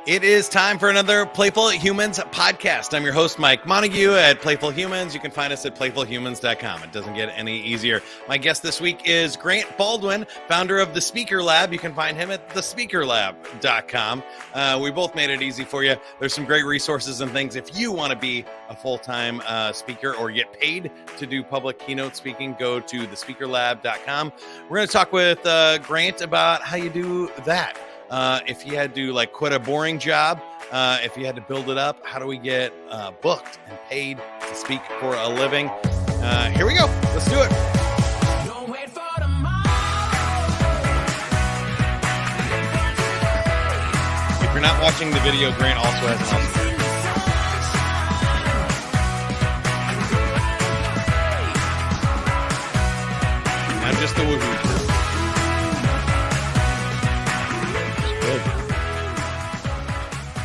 It is time for another Playful Humans podcast. I'm your host, Mike Montague at Playful Humans. You can find us at playfulhumans.com. It doesn't get any easier. My guest this week is Grant Baldwin, founder of The Speaker Lab. You can find him at thespeakerlab.com. We both made it easy for you. There's some great resources and things. If you want to be a full-time speaker or get paid to do public keynote speaking, go to thespeakerlab.com. We're going to talk with Grant about how you do that. If you had to quit a boring job, if you had to build it up, how do we get booked and paid to speak for a living? Here we go. Let's do it. Don't wait for tomorrow. If you're not watching the video, Grant also has an awesome video. Not just the woohoo.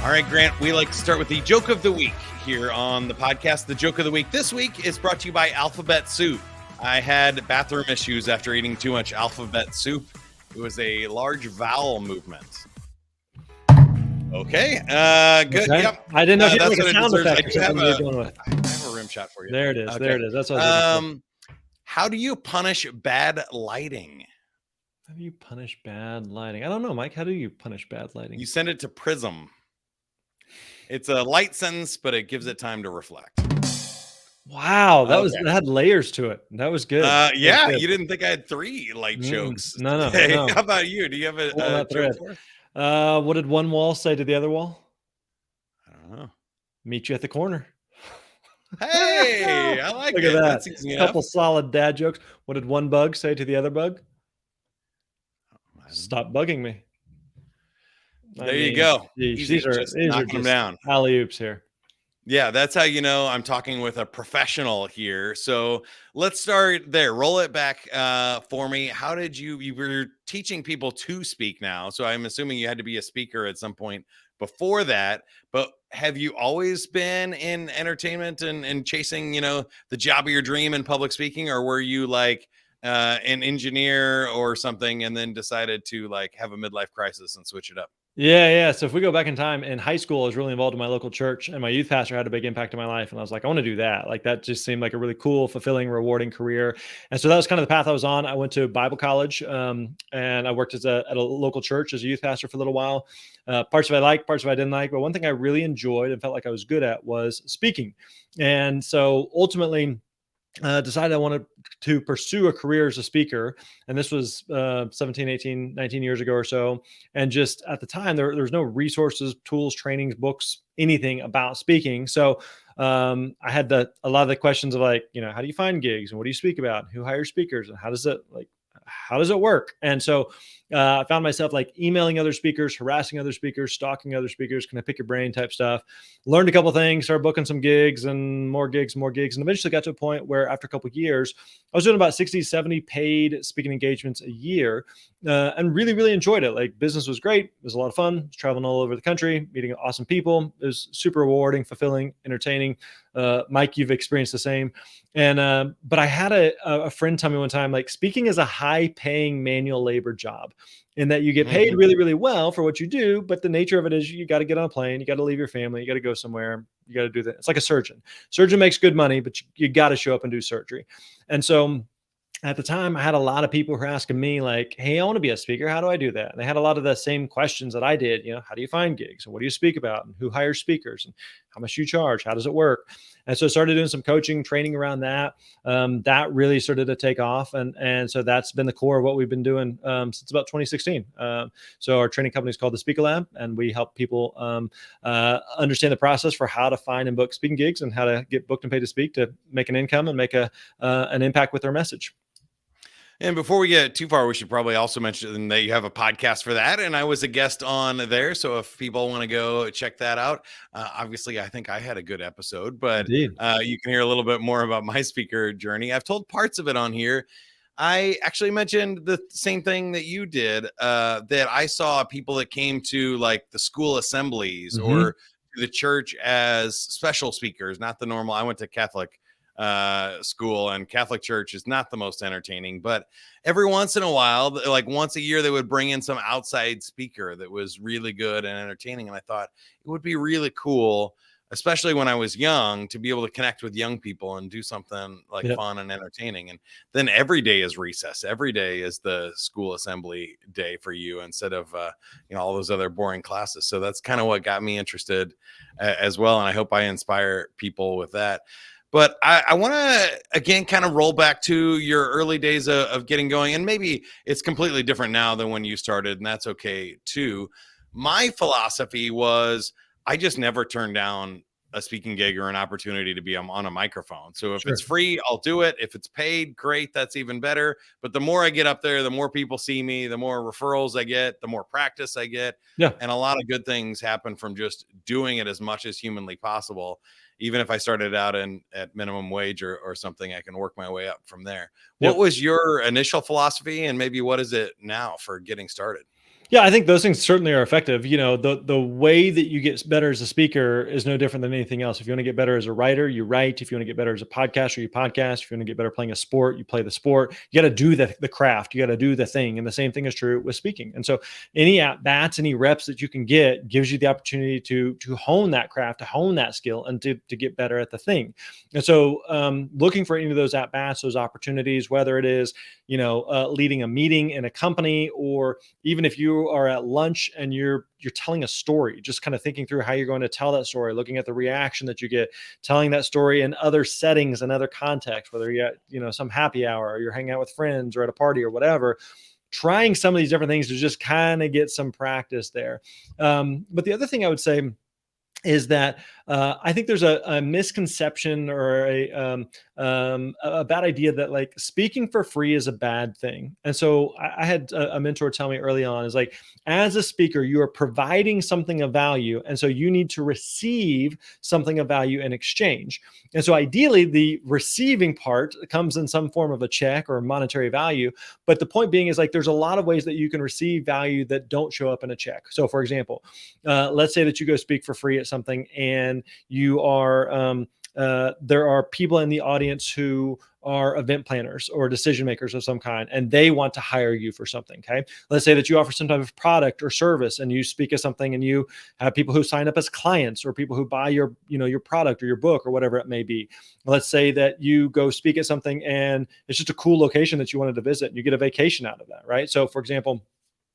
All right, Grant, we like to start with the joke of the week here on the podcast. The joke of the week this week is brought to you by Alphabet Soup. I had bathroom issues after eating too much Alphabet Soup. It was a large vowel movement. Okay, good. Okay. Yep. I didn't know if you That's had what a it sound deserves. effect. I have I a rim shot for you. There it is. Okay. There it is. That's what I was looking How do you punish bad lighting? for. How do you punish bad lighting? I don't know, Mike. How do you punish bad lighting? You send it to Prism. It's a light sentence, but it gives it time to reflect. Wow, that Okay. had layers to it. That was good. That was Yeah, good. you didn't think I had three light jokes. No. How about you? Do you have a that thread. joke for us? What did one wall say to the other wall? I don't know. Meet you at the corner. Hey, I like Look it. at that. That's easy A enough. couple solid dad jokes. What did one bug say to the other bug? Stop bugging me. There you go. Easy, These are just knocking them just down. alley-oops here. Yeah, that's how you know I'm talking with a professional here. So let's start there. Roll it back for me. How did you were teaching people to speak now? So I'm assuming you had to be a speaker at some point before that. But have you always been in entertainment and chasing, the job of your dream in public speaking? Or were you like an engineer or something and then decided to have a midlife crisis and switch it up? Yeah. So if we go back in time, in high school, I was really involved in my local church, and my youth pastor had a big impact in my life. And I was like, I want to do that. Like, that just seemed like a really cool, fulfilling, rewarding career. And so that was kind of the path I was on. I went to Bible college, and I worked at a local church as a youth pastor for a little while. Parts of it I liked, parts of it I didn't like. But one thing I really enjoyed and felt like I was good at was speaking. And so ultimately, decided I wanted to pursue a career as a speaker. And this was 17, 18, 19 years ago or so. And just at the time, there was no resources, tools, trainings, books, anything about speaking. So I had a lot of the questions of how do you find gigs, and what do you speak about, and who hires speakers, and how does it work? And so I found myself emailing other speakers, harassing other speakers, stalking other speakers, can I pick your brain type stuff. Learned a couple things, started booking some gigs and more gigs. And eventually got to a point where after a couple of years, I was doing about 60, 70 paid speaking engagements a year, and really, really enjoyed it. Business was great. It was a lot of fun. I was traveling all over the country, meeting awesome people. It was super rewarding, fulfilling, entertaining. Mike, you've experienced the same. And but I had a friend tell me one time, speaking is a high paying manual labor job, in that you get paid really, really well for what you do. But the nature of it is you got to get on a plane, you got to leave your family, you got to go somewhere, you got to do that. It's like a surgeon. Surgeon makes good money, but you got to show up and do surgery. And so at the time, I had a lot of people who were asking me hey, I want to be a speaker. How do I do that? And they had a lot of the same questions that I did. How do you find gigs? And what do you speak about? And who hires speakers? And how much do you charge? How does it work? And so I started doing some coaching, training around that. That really started to take off. And so that's been the core of what we've been doing since about 2016. So our training company is called The Speaker Lab, and we help people understand the process for how to find and book speaking gigs and how to get booked and paid to speak to make an income and make an impact with their message. And before we get too far, we should probably also mention that you have a podcast for that. And I was a guest on there. So if people want to go check that out, obviously, I think I had a good episode, but you can hear a little bit more about my speaker journey. I've told parts of it on here. I actually mentioned the same thing that you did, that I saw people that came to the school assemblies or to the church as special speakers, not the normal. I went to Catholic school, and Catholic church is not the most entertaining, but every once in a while, like once a year, they would bring in some outside speaker that was really good and entertaining. And I thought it would be really cool, especially when I was young, to be able to connect with young people and do something like Yep. fun and entertaining. And then every day is recess. Every day is the school assembly day for you, instead of, all those other boring classes. So that's kind of what got me interested as well. And I hope I inspire people with that. But I want to, again, kind of roll back to your early days of getting going. And maybe it's completely different now than when you started, and that's okay too. My philosophy was, I just never turned down a speaking gig or an opportunity to be on a microphone. So if it's Sure. free, I'll do it. If it's paid, great. That's even better. But the more I get up there, the more people see me, the more referrals I get, the more practice I get. Yeah. And a lot of good things happen from just doing it as much as humanly possible. Even if I started out at minimum wage or something, I can work my way up from there. What Yep. was your initial philosophy, and maybe what is it now for getting started? Yeah, I think those things certainly are effective. The way that you get better as a speaker is no different than anything else. If you want to get better as a writer, you write. If you want to get better as a podcaster, you podcast. If you want to get better playing a sport, you play the sport. You got to do the craft. You got to do the thing. And the same thing is true with speaking. And so any at bats, any reps that you can get gives you the opportunity to hone that craft, to hone that skill, and to get better at the thing. And so looking for any of those at bats, those opportunities, whether it is leading a meeting in a company, or even if you are at lunch and you're telling a story, just kind of thinking through how you're going to tell that story, looking at the reaction that you get, telling that story in other settings and other contexts, whether you're at some happy hour, or you're hanging out with friends, or at a party, or whatever. Trying some of these different things to just kind of get some practice there. But the other thing I would say is that I think there's a misconception, or a bad idea, that like speaking for free is a bad thing. And so I had a mentor tell me early on, is like, as a speaker, you are providing something of value. And so you need to receive something of value in exchange. And so ideally, the receiving part comes in some form of a check or monetary value. But the point being is, like, there's a lot of ways that you can receive value that don't show up in a check. So for example, let's say that you go speak for free at something, and you are there are people in the audience who are event planners or decision makers of some kind, and they want to hire you for something. Okay. Let's say that you offer some type of product or service, and you speak at something, and you have people who sign up as clients, or people who buy your product or your book or whatever it may be. Let's say that you go speak at something, and it's just a cool location that you wanted to visit, and you get a vacation out of that. Right. So for example,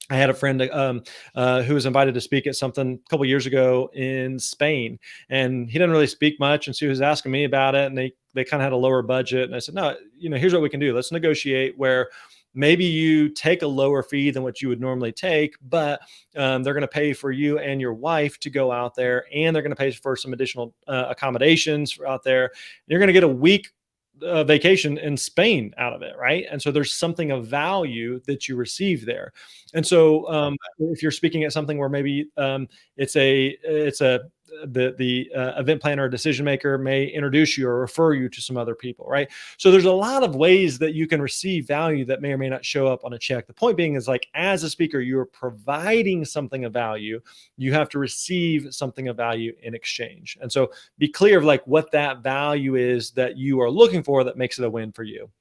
I had a friend who was invited to speak at something a couple years ago in Spain, and he didn't really speak much. And so he was asking me about it, and they kind of had a lower budget. And I said, no, here's what we can do. Let's negotiate where maybe you take a lower fee than what you would normally take, but they're going to pay for you and your wife to go out there, and they're going to pay for some additional accommodations out there. You're going to get a week vacation in Spain out of it, right? And so there's something of value that you receive there. And so if you're speaking at something where maybe it's the event planner or decision maker may introduce you or refer you to some other people, right? So there's a lot of ways that you can receive value that may or may not show up on a check. The point being is, like, as a speaker, you're providing something of value. You have to receive something of value in exchange. And so be clear of like what that value is that you are looking for that makes it a win for you.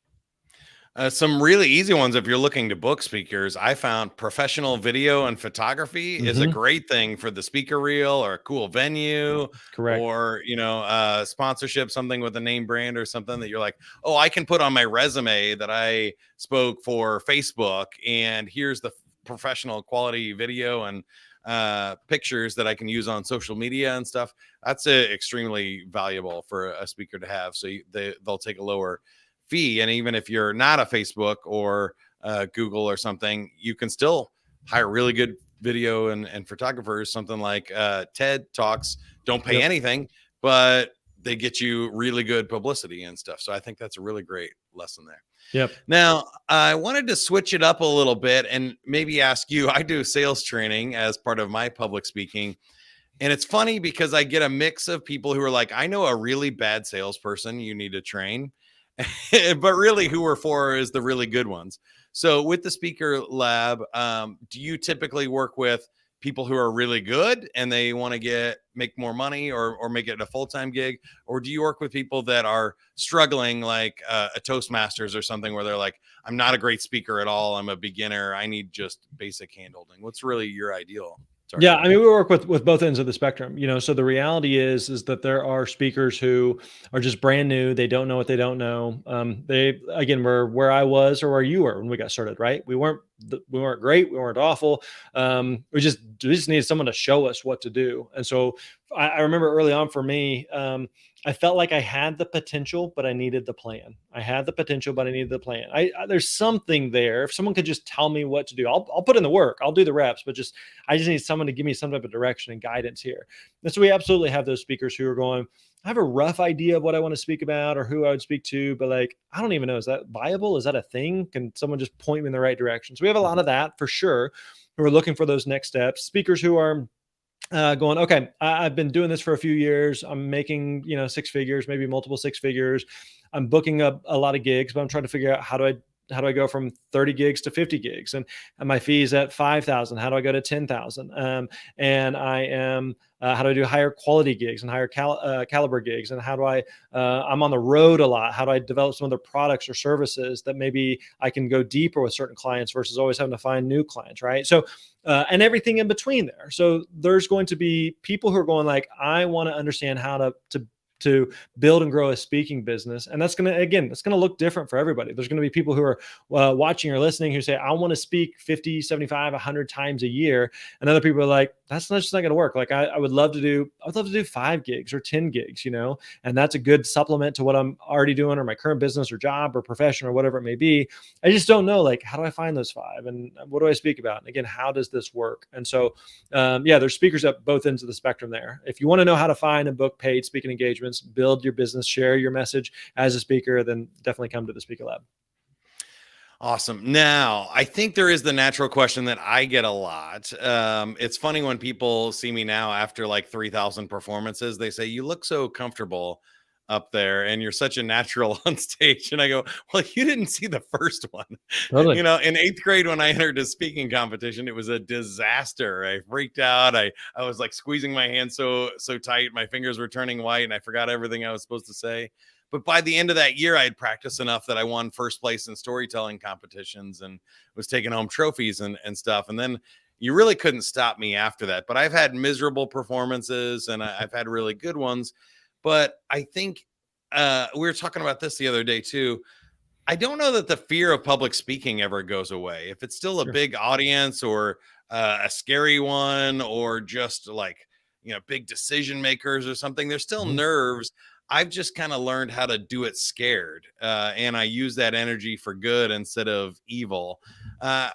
Some really easy ones, if you're looking to book speakers, I found professional video and photography is a Mhm. great thing for the speaker reel, or a cool venue, Correct. or sponsorship, something with a name brand or something that you're like, oh, I can put on my resume that I spoke for Facebook, and here's the professional quality video and pictures that I can use on social media and stuff. That's extremely valuable for a speaker to have. So they'll take a lower fee. And even if you're not a Facebook or Google or something, you can still hire really good video and photographers. Something like TED Talks don't pay Yep. anything, but they get you really good publicity and stuff. So I think that's a really great lesson there. Yep. Now, I wanted to switch it up a little bit and maybe ask you. I do sales training as part of my public speaking. And it's funny because I get a mix of people who are like, I know a really bad salesperson you need to train, but really who we're for is the really good ones. So with the speaker lab, do you typically work with people who are really good and they want to make more money or make it a full-time gig? Or do you work with people that are struggling, like a Toastmasters or something, where they're like, I'm not a great speaker at all, I'm a beginner, I need just basic hand holding? What's really your ideal target? Yeah, I mean, we work with both ends of the spectrum, so the reality is that there are speakers who are just brand new. They don't know what they don't know. They, again, were where I was or where you were when we got started, right? We weren't great. We weren't awful. We just needed someone to show us what to do. And so I remember early on for me, I felt like I had the potential, but I needed the plan. I had the potential, but I needed the plan. There's something there. If someone could just tell me what to do, I'll put in the work. I'll do the reps, but I just need someone to give me some type of direction and guidance here. And so we absolutely have those speakers who are going, I have a rough idea of what I want to speak about or who I would speak to, but like, I don't even know, is that viable? Is that a thing? Can someone just point me in the right direction? So we have a lot of that for sure, who are looking for those next steps. Speakers who are going, okay, I've been doing this for a few years. I'm making, 6 figures, maybe multiple 6 figures. I'm booking up a lot of gigs, but I'm trying to figure out how do I go from 30 gigs to 50 gigs and my fees at 5,000? How do I go to 10,000? And I am, how do I do higher quality gigs and higher caliber gigs? And how do I'm on the road a lot. How do I develop some other products or services that maybe I can go deeper with certain clients versus always having to find new clients, right? So, and everything in between there. So there's going to be people who are going like, I want to understand how to build and grow a speaking business. And that's going to look different for everybody. There's going to be people who are watching or listening who say, I want to speak 50, 75, 100 times a year. And other people are like, that's just not going to work. Like I would love to do 5 gigs or 10 gigs, and that's a good supplement to what I'm already doing or my current business or job or profession or whatever it may be. I just don't know, like, how do I find those 5 and what do I speak about? And again, how does this work? And so, there's speakers at both ends of the spectrum there. If you want to know how to find and book paid speaking engagements, build your business, share your message as a speaker, then definitely come to the Speaker Lab. Awesome. Now, I think there is the natural question that I get a lot. It's funny when people see me now after like 3,000 performances, they say, you look so comfortable up there and you're such a natural on stage. And I go, well, you didn't see the first one. Totally. In 8th grade, when I entered a speaking competition, it was a disaster. I freaked out. I was like squeezing my hand so tight. My fingers were turning white and I forgot everything I was supposed to say. But by the end of that year, I had practiced enough that I won first place in storytelling competitions and was taking home trophies and stuff. And then you really couldn't stop me after that. But I've had miserable performances and I've had really good ones. But I think we were talking about this the other day too. I don't know that the fear of public speaking ever goes away. If it's still a big audience or a scary one or just like, big decision makers or something, there's still nerves. I've just kind of learned how to do it scared. And I use that energy for good instead of evil.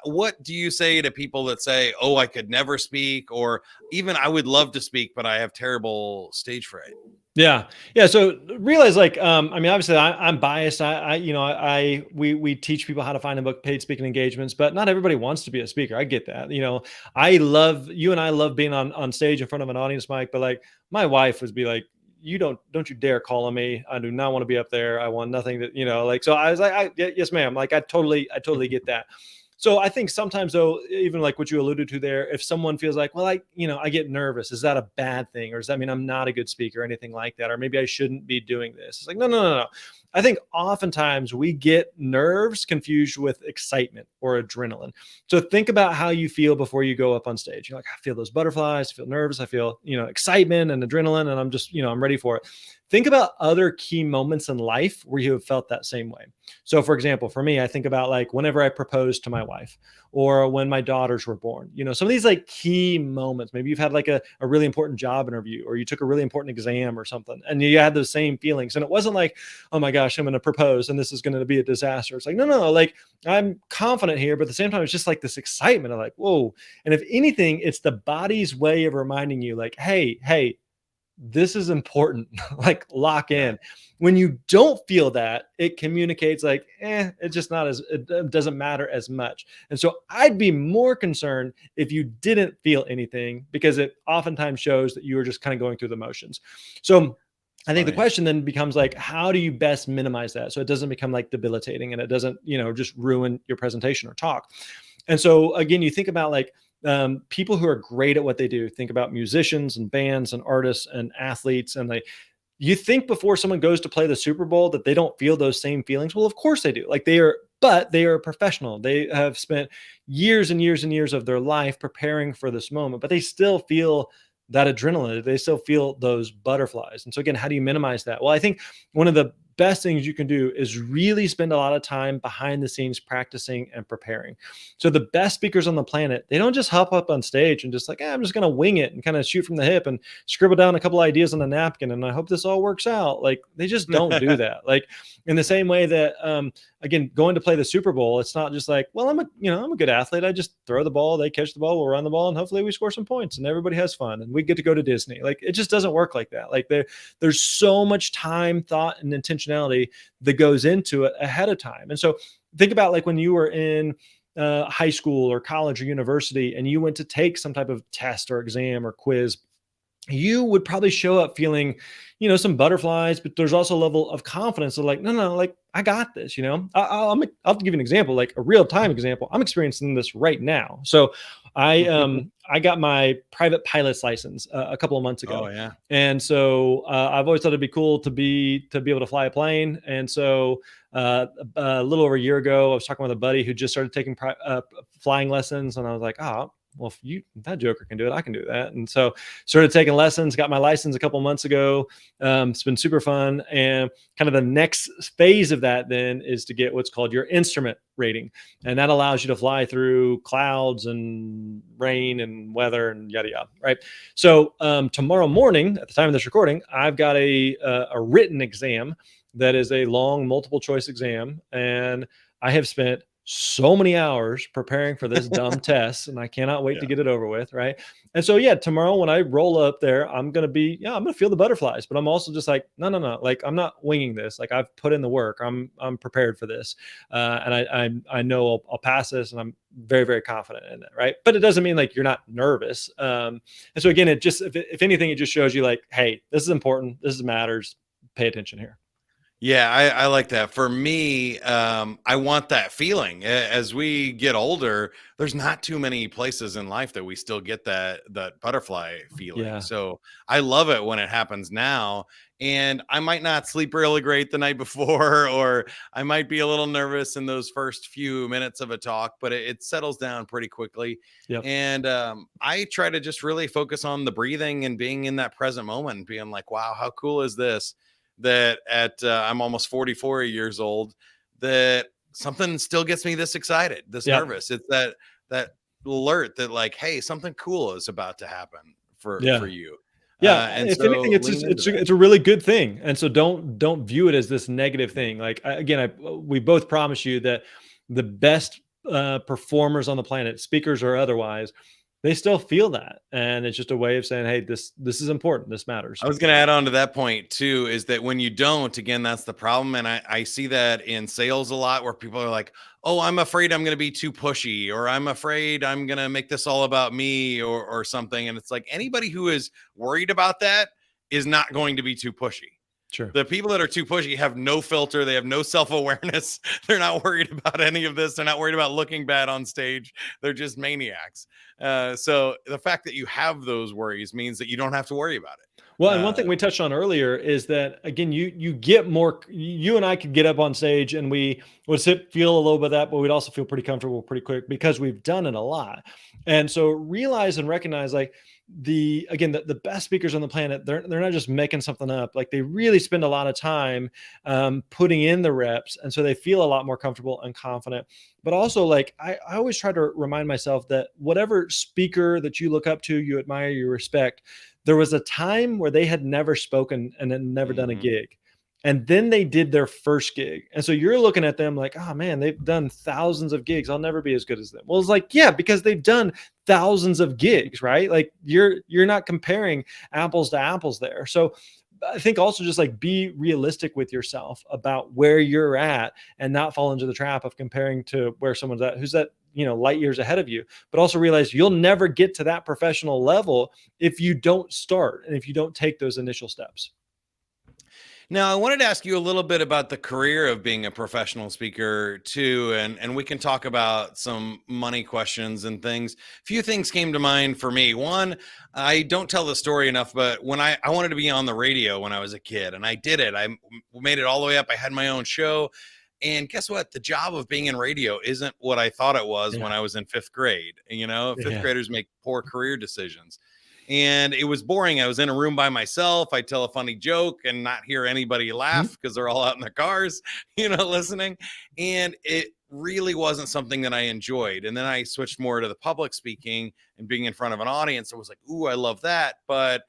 What do you say to people that say, oh, I could never speak, or even I would love to speak, but I have terrible stage fright? Yeah. So realize obviously I'm biased. We teach people how to find and book paid speaking engagements, but not everybody wants to be a speaker. I get that. I love being on stage in front of an audience, Mike, but like my wife would be like, don't you dare call on me. I do not want to be up there. I want nothing that, so I was like, yes, ma'am. Like I totally get that. So I think sometimes though, even like what you alluded to there, if someone feels like, well, I get nervous, is that a bad thing? Or does that mean I'm not a good speaker or anything like that? Or maybe I shouldn't be doing this. It's like, no. I think oftentimes we get nerves confused with excitement or adrenaline. So think about how you feel before you go up on stage. You're like, I feel those butterflies, I feel nervous, I feel, excitement and adrenaline, and I'm just, I'm ready for it. Think about other key moments in life where you have felt that same way. So for example, for me, I think about like whenever I proposed to my wife or when my daughters were born, some of these like key moments. Maybe you've had like a really important job interview or you took a really important exam or something and you had those same feelings. And it wasn't like, oh my gosh, I'm going to propose and this is going to be a disaster. It's like, no, like I'm confident here, but at the same time, it's just like this excitement of like, whoa. And if anything, it's the body's way of reminding you like, hey, this is important, like lock in. When you don't feel that, it communicates like, it's just it doesn't matter as much. And so I'd be more concerned if you didn't feel anything because it oftentimes shows that you were just kind of going through the motions. So I think the question then becomes like, how do you best minimize that? So it doesn't become like debilitating and it doesn't, just ruin your presentation or talk. And so again, you think about like, people who are great at what they do, think about musicians and bands and artists and athletes, and like, you think before someone goes to play the Super Bowl that they don't feel those same feelings. Well, of course they do. Like but they are a professional. They have spent years and years and years of their life preparing for this moment, but they still feel that adrenaline. They still feel those butterflies. And so again, how do you minimize that? Well, I think one of the best things you can do is really spend a lot of time behind the scenes practicing and preparing. So the best speakers on the planet, they don't just hop up on stage and just like, I'm just going to wing it and kind of shoot from the hip and scribble down a couple ideas on a napkin and I hope this all works out. Like they just don't do that. Like in the same way that, again, going to play the Super Bowl, it's not just like, well, I'm a good athlete. I just throw the ball, they catch the ball, we'll run the ball, and hopefully we score some points and everybody has fun and we get to go to Disney. Like it just doesn't work like that. Like there's so much time, thought, and intentionality that goes into it ahead of time. And so think about like when you were in high school or college or university and you went to take some type of test or exam or quiz, you would probably show up feeling, some butterflies, but there's also a level of confidence of like, no, like I got this, I'll give you an example, like a real time example. I'm experiencing this right now. So I got my private pilot's license a couple of months ago. Oh yeah. And so I've always thought it'd be cool to be able to fly a plane. And so a little over a year ago, I was talking with a buddy who just started taking flying lessons. And I was like, well, if that joker can do it, I can do that. And so started taking lessons, got my license a couple months ago. It's been super fun. And kind of the next phase of that then is to get what's called your instrument rating. And that allows you to fly through clouds and rain and weather and yada, yada. Right. So tomorrow morning, at the time of this recording, I've got a written exam that is a long multiple choice exam. And I have spent so many hours preparing for this dumb test and I cannot wait to get it over with. Right. And so, tomorrow when I roll up there, I'm going to feel the butterflies, but I'm also just like, no, like I'm not winging this. Like I've put in the work. I'm prepared for this. And I know I'll pass this and I'm very, very confident in it. Right. But it doesn't mean like you're not nervous. And so again, it just, if anything, it just shows you like, hey, this is important. This matters. Pay attention here. Yeah, I like that. For me, I want that feeling. As we get older, there's not too many places in life that we still get that butterfly feeling. Yeah. So I love it when it happens now. And I might not sleep really great the night before, or I might be a little nervous in those first few minutes of a talk, but it settles down pretty quickly. Yep. And I try to just really focus on the breathing and being in that present moment, being like, wow, how cool is this? That at I'm almost 44 years old, that something still gets me this excited, this nervous. It's that alert that like, hey, something cool is about to happen for you. Yeah, and if so anything, it's a really good thing, and so don't view it as this negative thing. Like we both promise you that the best performers on the planet, speakers or otherwise, they still feel that. And it's just a way of saying, hey, this is important. This matters. I was going to add on to that point too, is that when you don't, again, that's the problem. And I see that in sales a lot where people are like, oh, I'm afraid I'm going to be too pushy, or I'm afraid I'm going to make this all about me or something. And it's like anybody who is worried about that is not going to be too pushy. Sure. The people that are too pushy have no filter. They have no self-awareness. They're not worried about any of this. They're not worried about looking bad on stage. They're just maniacs. So the fact that you have those worries means that you don't have to worry about it. Well, and one thing we touched on earlier is that, again, you get more, you and I could get up on stage and we would feel a little bit of that, but we'd also feel pretty comfortable pretty quick because we've done it a lot. And so realize and recognize like the best speakers on the planet, they're not just making something up. Like they really spend a lot of time putting in the reps. And so they feel a lot more comfortable and confident. But also like, I always try to remind myself that whatever speaker that you look up to, you admire, you respect, there was a time where they had never spoken and had never done a gig. And then they did their first gig. And so you're looking at them like, oh man, they've done thousands of gigs. I'll never be as good as them. Well, it's like, yeah, because they've done thousands of gigs, right? Like you're not comparing apples to apples there. So I think also just like be realistic with yourself about where you're at and not fall into the trap of comparing to where someone's at, who's at, light years ahead of you, but also realize you'll never get to that professional level if you don't start and if you don't take those initial steps. Now, I wanted to ask you a little bit about the career of being a professional speaker too, and we can talk about some money questions and things. A few things came to mind for me. One, I don't tell the story enough, but when I wanted to be on the radio when I was a kid, and I did it. Made it all the way up. I had my own show. And guess what? The job of being in radio isn't what I thought it was Yeah. when I was in fifth grade. Fifth Yeah. graders make poor career decisions. And it was boring. I was in a room by myself. I'd tell a funny joke and not hear anybody Mhm. laugh because they're all out in their cars, listening. And it really wasn't something that I enjoyed. And then I switched more to the public speaking and being in front of an audience. I was like, ooh, I love that. But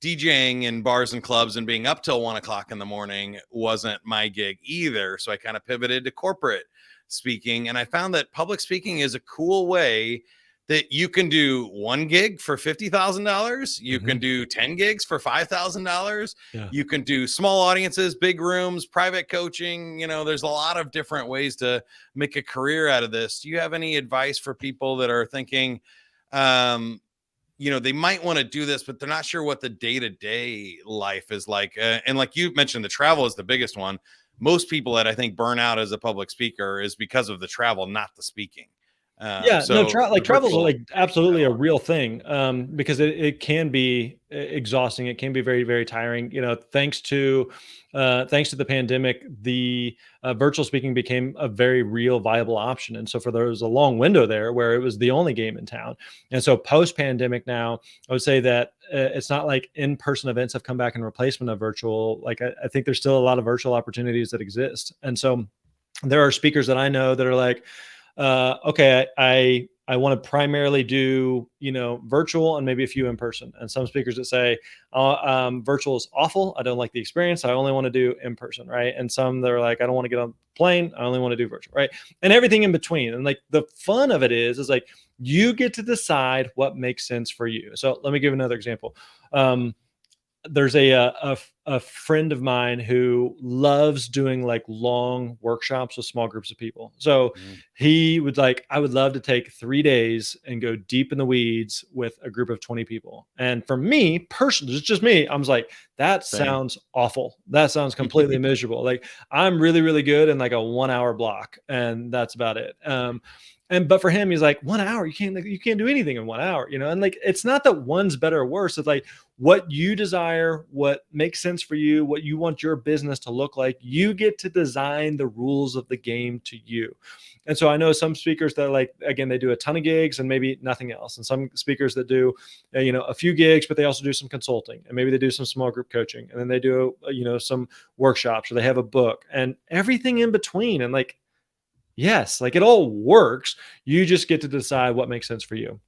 DJing in bars and clubs and being up till 1 o'clock in the morning wasn't my gig either. So I kind of pivoted to corporate speaking. And I found that public speaking is a cool way that you can do one gig for $50,000. You can Mhm. do 10 gigs for $5,000. Yeah. You can do small audiences, big rooms, private coaching. There's a lot of different ways to make a career out of this. Do you have any advice for people that are thinking, they might want to do this, but they're not sure what the day-to-day life is like? And like you mentioned, the travel is the biggest one. Most people that I think burn out as a public speaker is because of the travel, not the speaking. Yeah, no, So the travel's virtual like absolutely a real thing, because it can be exhausting. It can be very, very tiring. Thanks to the pandemic, the virtual speaking became a very real, viable option. And so there was a long window there where it was the only game in town. And so post pandemic now, I would say that it's not like in-person events have come back in replacement of virtual. Like I think there's still a lot of virtual opportunities that exist. And so there are speakers that I know that are like, okay, I want to primarily do, virtual and maybe a few in person. And some speakers that say, virtual is awful. I don't like the experience. I only want to do in person. Right. And some that are like, I don't want to get on a plane. I only want to do virtual. Right. And everything in between. And like the fun of it is like, you get to decide what makes sense for you. So let me give another example. There's a friend of mine who loves doing like long workshops with small groups of people. So Mhm. he would like, I would love to take 3 days and go deep in the weeds with a group of 20 people. And for me personally, it's just me. I was like, that Same. sounds awful. That sounds completely miserable. Like I'm really, really good in like a 1 hour block, and that's about it. But for him, he's like 1 hour. You can't do anything in 1 hour, And like, it's not that one's better or worse. It's like what you desire, what makes sense for you, what you want your business to look like. You get to design the rules of the game to you. And so I know some speakers that like, again, they do a ton of gigs and maybe nothing else. And some speakers that do, a few gigs, but they also do some consulting, and maybe they do some small group coaching, and then they do, some workshops, or they have a book and everything in between. And like, yes, like it all works. You just get to decide what makes sense for you.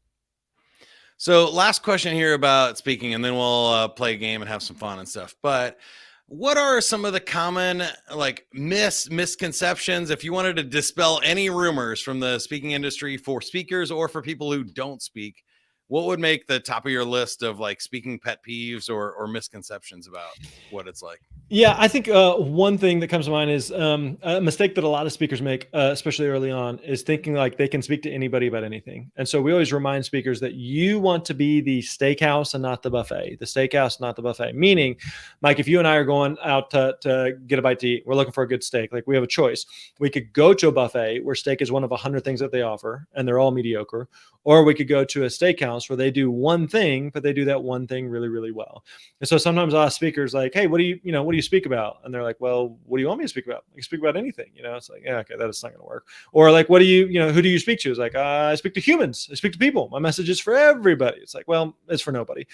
So, last question here about speaking, and then we'll play a game and have some fun and stuff. But what are some of the common like misconceptions, if you wanted to dispel any rumors from the speaking industry for speakers or for people who don't speak? What would make the top of your list of like speaking pet peeves or misconceptions about what it's like? Yeah, I think one thing that comes to mind is a mistake that a lot of speakers make, especially early on, is thinking like they can speak to anybody about anything. And so we always remind speakers that you want to be the steakhouse and not the buffet. The steakhouse, not the buffet. Meaning, Mike, if you and I are going out to get a bite to eat, we're looking for a good steak. Like we have a choice. We could go to a buffet where steak is one of 100 things that they offer, and they're all mediocre. Or we could go to a steakhouse where they do one thing, but they do that one thing really, really well. And so sometimes I'll ask speakers like, hey, what do you speak about? And they're like, well, what do you want me to speak about? I can speak about anything. It's like, yeah, okay, that's not going to work. Or like, who do you speak to? It's like, I speak to humans. I speak to people. My message is for everybody. It's like, well, it's for nobody.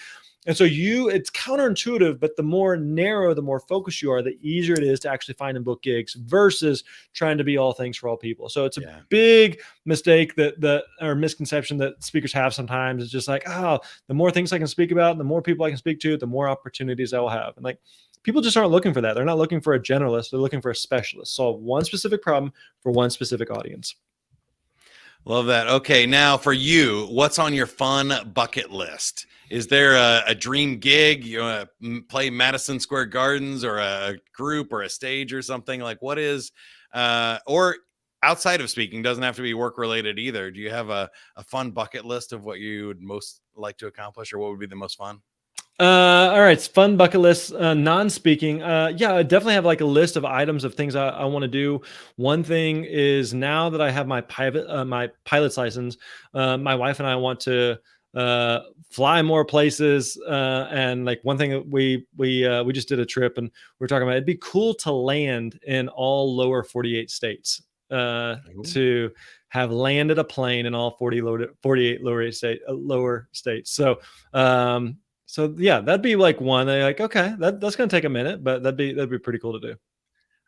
And so it's counterintuitive, but the more narrow, the more focused you are, the easier it is to actually find and book gigs versus trying to be all things for all people. So it's a big mistake or misconception that speakers have sometimes. It's just like, oh, the more things I can speak about, and the more people I can speak to, the more opportunities I will have. And like, people just aren't looking for that. They're not looking for a generalist. They're looking for a specialist. Solve one specific problem for one specific audience. Love that. Okay, now for you, what's on your fun bucket list? Is there a dream gig? You want to play Madison Square Gardens or a group or a stage or something? Like what is, or outside of speaking, doesn't have to be work related either. Do you have a fun bucket list of what you would most like to accomplish, or what would be the most fun? All right, it's fun bucket list, non-speaking. Yeah, I definitely have like a list of items of things I want to do. One thing is now that I have my pilot's license, my wife and I want to uh, fly more places. And like one thing that we just did a trip and we are talking about, it'd be cool to land in all lower 48 states. Ooh. To have landed a plane in all 48 lower states. So yeah, that'd be like one. They're like, okay, that's gonna take a minute, but that'd be pretty cool to do.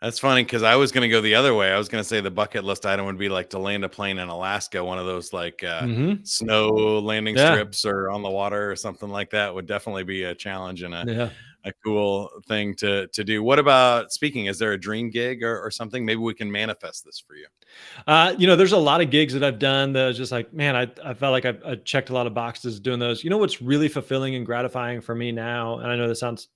That's funny because I was going to go the other way. I was going to say the bucket list item would be like to land a plane in Alaska, one of those like Hmm. snow landing Yeah, strips or on the water or something like that would definitely be a challenge and yeah. a cool thing to do. What about speaking? Is there a dream gig or something? Maybe we can manifest this for you. There's a lot of gigs that I've done that was just like, man, I felt like I checked a lot of boxes doing those. You know what's really fulfilling and gratifying for me now, and I know this sounds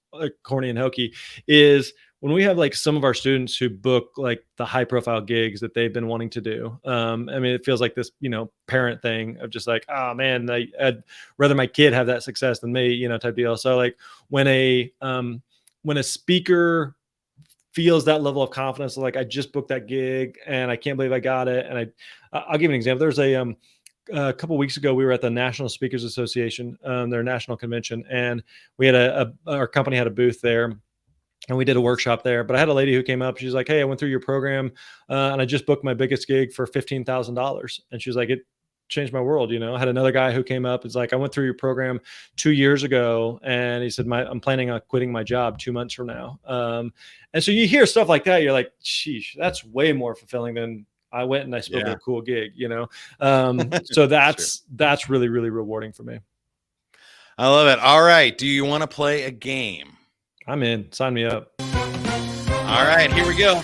corny and hokey, is when we have like some of our students who book like the high profile gigs that they've been wanting to do. I mean, it feels like this, parent thing of just like, oh man, I'd rather my kid have that success than me, type deal. So like when a speaker feels that level of confidence, like I just booked that gig and I can't believe I got it. And I'll give you an example. There's a couple of weeks ago, we were at the National Speakers Association, their national convention, and we had our company had a booth there, and we did a workshop there. But I had a lady who came up. She's like, "Hey, I went through your program, and I just booked my biggest gig for $15,000." And she's like, "It changed my world." I had another guy who came up. It's like, "I went through your program 2 years ago," and he said, I'm planning on quitting my job 2 months from now." And so you hear stuff like that, you're like, "Sheesh, that's way more fulfilling than." I went and I spoke at Yeah, a cool gig. So sure. that's really, really rewarding for me. I love it. All right. Do you want to play a game? I'm in. Sign me up. All right, here we go.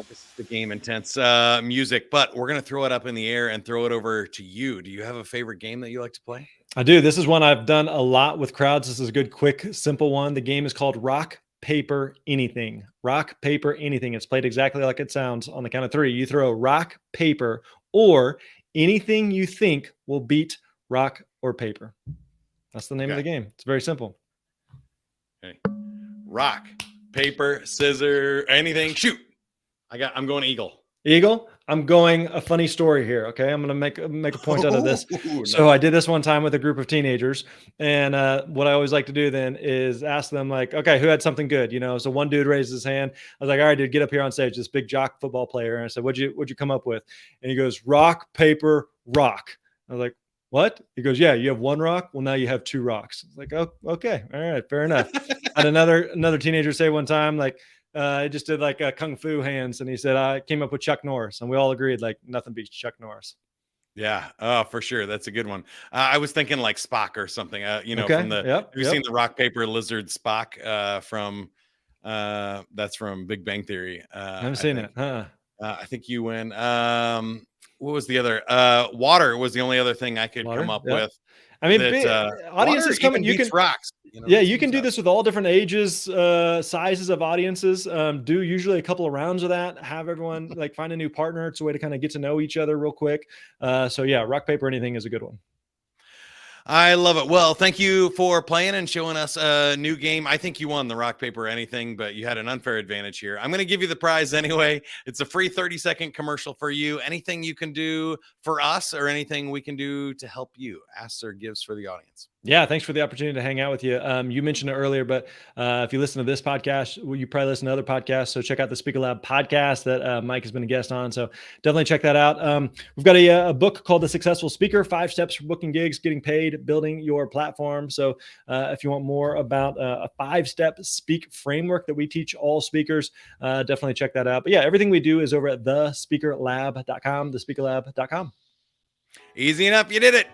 This is the game intense music, but we're going to throw it up in the air and throw it over to you. Do you have a favorite game that you like to play? I do. This is one I've done a lot with crowds. This is a good, quick, simple one. The game is called Rock, Paper, Anything. Rock, paper, anything. It's played exactly like it sounds. On the count of three, you throw rock, paper, or anything you think will beat rock or paper. That's the name of the Okay. game. It's very simple. Okay. Rock, paper, scissor, anything. Shoot. I'm going eagle. Eagle, I'm going a funny story here. Okay. I'm going to make a point out of this. Ooh, So nice. I did this one time with a group of teenagers. And what I always like to do then is ask them like, okay, who had something good? So one dude raised his hand. I was like, all right, dude, get up here on stage, this big jock football player. And I said, what'd you come up with? And he goes, rock, paper, rock. I was like, what? He goes, yeah, you have one rock. Well, now you have two rocks. I was like, oh, okay. All right. Fair enough. I had another teenager say one time, like, I just did like kung fu hands, and he said I came up with Chuck Norris, and we all agreed like nothing beats Chuck Norris. Yeah. Oh, for sure. That's a good one. I was thinking like Spock or something, from Okay. have Yep. you seen Yep. the rock, paper, lizard Spock from, that's from Big Bang Theory. I haven't seen it. Huh. I think you win. What was the other? Water was the only other thing I could come Water. up Yep. with I mean, that, water audiences even coming. You beats can. rocks, Yeah, it you can seems do that this with all different ages, sizes of audiences. Do usually a couple of rounds of that. Have everyone like find a new partner. It's a way to kind of get to know each other real quick. So yeah, rock paper anything is a good one. I love it. Well, thank you for playing and showing us a new game. I think you won the rock, paper, anything, but you had an unfair advantage here. I'm going to give you the prize anyway. It's a free 30-second commercial for you. Anything you can do for us or anything we can do to help you, asks or gives for the audience. Yeah, thanks for the opportunity to hang out with you. You mentioned it earlier, but if you listen to this podcast, well, you probably listen to other podcasts. So check out the Speaker Lab podcast that Mike has been a guest on. So definitely check that out. We've got a book called The Successful Speaker: 5 Steps for Booking Gigs, Getting Paid, Building Your Platform. So if you want more about a 5-step speak framework that we teach all speakers, definitely check that out. But yeah, everything we do is over at thespeakerlab.com, thespeakerlab.com. Easy enough. You did it.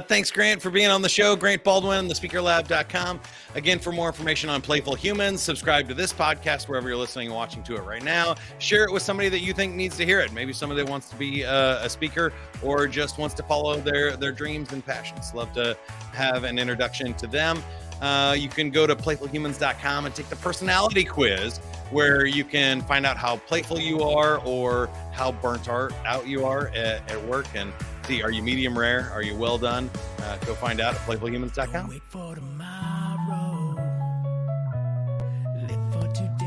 Thanks, Grant, for being on the show. Grant Baldwin, thespeakerlab.com. Again, for more information on Playful Humans, subscribe to this podcast wherever you're listening and watching to it right now. Share it with somebody that you think needs to hear it. Maybe somebody that wants to be a speaker or just wants to follow their dreams and passions. Love to have an introduction to them. You can go to playfulhumans.com and take the personality quiz, where you can find out how playful you are or how burnt out you are at work, and see, are you medium rare? Are you well done? Go find out at playfulhumans.com. Wait for tomorrow. today.